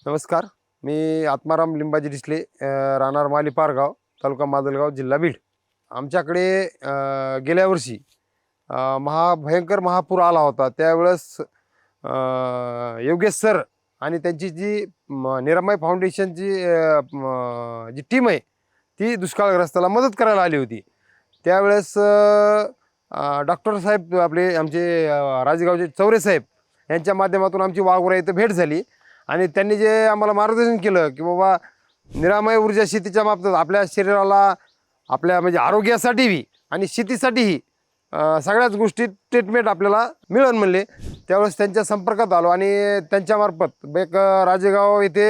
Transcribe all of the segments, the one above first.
नमस्कार. मी आत्माराम लिंबाजी डिसले, राहणार माली पारगाव, तालुका माजलगाव, जिल्हा बीड. आमच्याकडे गेल्या वर्षी भयंकर महापूर आला होता. त्यावेळेस योगेश सर आणि त्यांची जी निरामय फाउंडेशनची जी टीम आहे ती दुष्काळग्रस्ताला मदत करायला आली होती. त्यावेळेस डॉक्टर साहेब आपले आमचे राजगावचे चौरे साहेब यांच्या माध्यमातून आमची वाघोरा इथं भेट झाली आणि त्यांनी जे आम्हाला मार्गदर्शन केलं की बाबा निरामय ऊर्जा शेतीच्या बाबतीत आपल्या शरीराला आपल्या म्हणजे आरोग्यासाठीही आणि शेतीसाठीही सगळ्याच गोष्टी ट्रीटमेंट आपल्याला मिळेल म्हणले. त्यावेळेस त्यांच्या संपर्कात आलो आणि त्यांच्यामार्फत एक राजेगाव येथे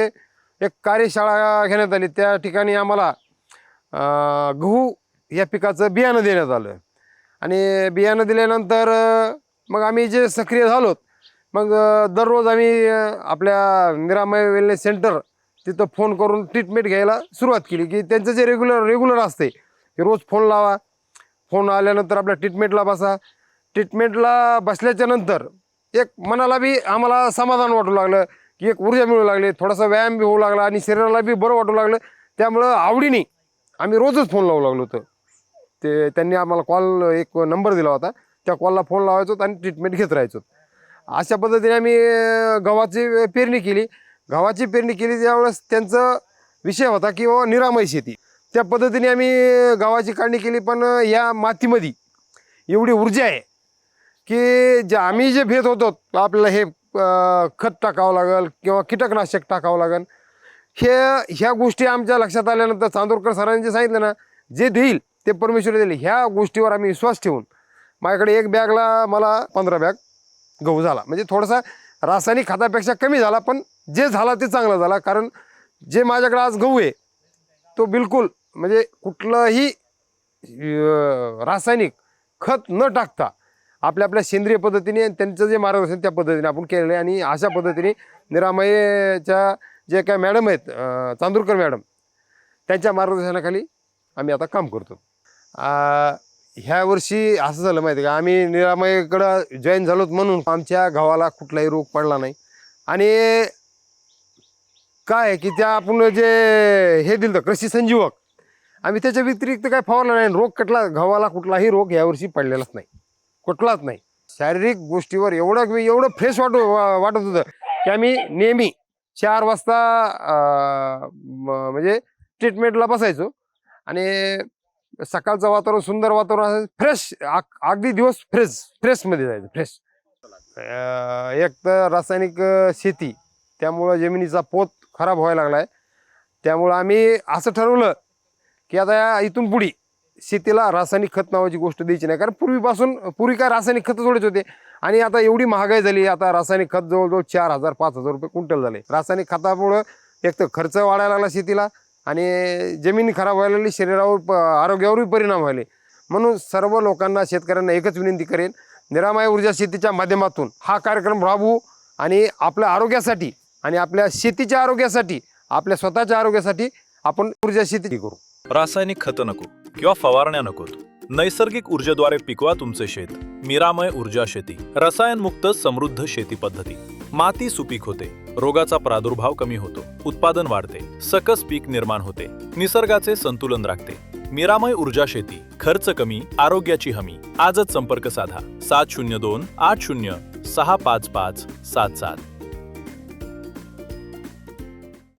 एक कार्यशाळा घेण्यात आली. त्या ठिकाणी आम्हाला गहू या पिकाचं बियाणं देण्यात आलं आणि बियाणं दिल्यानंतर मग आम्ही जे सक्रिय झालोत, मग दररोज आम्ही आपल्या निरामय वेलनेस सेंटर तिथं फोन करून ट्रीटमेंट घ्यायला सुरुवात केली की त्यांचं जे रेग्युलर असते की रोज फोन लावा, फोन आल्यानंतर आपल्या ट्रीटमेंटला बसा. ट्रीटमेंटला बसल्याच्या नंतर एक मनाला बी आम्हाला समाधान वाटू लागलं की एक ऊर्जा मिळू लागली, थोडासा व्यायाम बी होऊ लागला आणि शरीराला बी बरं वाटू लागलं. त्यामुळं आवडीने आम्ही रोजच फोन लावू लागलो होतो. ते त्यांनी आम्हाला कॉल एक नंबर दिला होता, त्या कॉलला फोन लावायचो आणि ट्रीटमेंट घेत राहायचो. अशा पद्धतीने आम्ही गव्हाची पेरणी केली. गव्हाची पेरणी केली त्यावेळेस त्यांचा विषय होता की बाबा निरामय शेती. त्या पद्धतीने आम्ही गव्हाची काढणी केली. पण या मातीमध्ये एवढी ऊर्जा आहे की आम्ही जे भेट होतो आपल्याला हे खत टाकावं लागेल किंवा कीटकनाशक टाकावं लागेल, ह्या गोष्टी आमच्या लक्षात आल्यानंतर चांदोरकर सरांनी जे सांगितलं ना, जे देईल ते परमेश्वर देईल, ह्या गोष्टीवर आम्ही विश्वास ठेवून माझ्याकडे एक बॅगला मला 15 बॅग गहू झाला. म्हणजे थोडासा रासायनिक खतापेक्षा कमी झाला, पण जे झाला ते चांगला झाला. कारण जे माझ्याकडे आज गहू आहे तो बिलकुल म्हणजे कुठलंही रासायनिक खत न टाकता आपल्या सेंद्रिय पद्धतीने त्यांचं जे मार्गदर्शन त्या पद्धतीने आपण केलेलं आहे. आणि अशा पद्धतीने निरामयच्या जे काय मॅडम आहेत चांदूरकर मॅडम, त्यांच्या मार्गदर्शनाखाली आम्ही आता काम करतो. ह्या वर्षी असं झालं माहिती का, आम्ही निरामयकडं जॉईन झालोत म्हणून आमच्या गावाला कुठलाही रोग पडला नाही. आणि काय की त्या आपण जे हे दिलं तर कृषी संजीवक, आम्ही त्याच्या व्यतिरिक्त काय फवारला नाही. रोग गव्हाला कुठलाही रोग यावर्षी पडलेलाच नाही, कुठलाच नाही. शारीरिक गोष्टीवर एवढं फ्रेश वाटत होतं की आम्ही नेहमी 4 वाजता म्हणजे ट्रीटमेंटला बसायचो आणि सकाळचं वातावरण सुंदर वातावरण फ्रेश, अगदी दिवस फ्रेशमध्ये जायचं फ्रेश. एक तर रासायनिक शेती त्यामुळं जमिनीचा पोत खराब व्हायला लागला आहे. त्यामुळं आम्ही असं ठरवलं की आता इथून पुढे शेतीला रासायनिक खत नावाची गोष्ट द्यायची नाही. कारण पूर्वी काय रासायनिक खत थोडेच होते आणि आता एवढी महागाई झाली. आता रासायनिक खत जवळजवळ 4,000-5,000 रुपये क्विंटल झाले. रासायनिक खतामुळं एक तर खर्च वाढायला लागला शेतीला आणि जमीन खराब व्हायला लागली, शरीरावर आरोग्यावरही परिणाम व्हायले. म्हणून सर्व लोकांना, शेतकऱ्यांना एकच विनंती करेन, निरामय ऊर्जा शेतीच्या माध्यमातून हा कार्यक्रम राबवू आणि आपल्या आरोग्यासाठी आणि आपल्या शेतीच्या आरोग्यासाठी, आपल्या स्वतःच्या आरोग्यासाठी आपण ऊर्जा शेती करू. रासायनिक खतं नको किंवा फवारण्या नकोत. नैसर्गिक ऊर्जेद्वारे पिकवा तुमचे शेत. निरामय ऊर्जा शेती, रसायनमुक्त समृद्ध शेती पद्धती. माती सुपीक होते, रोगाचा प्रादुर्भाव कमी होतो, उत्पादन वाढते, सकस पीक निर्माण होते, निसर्गाचे संतुलन राखते. निरामय ऊर्जा शेती, खर्च कमी, आरोग्याची हमी. आजच संपर्क साधा 702 80 655 77.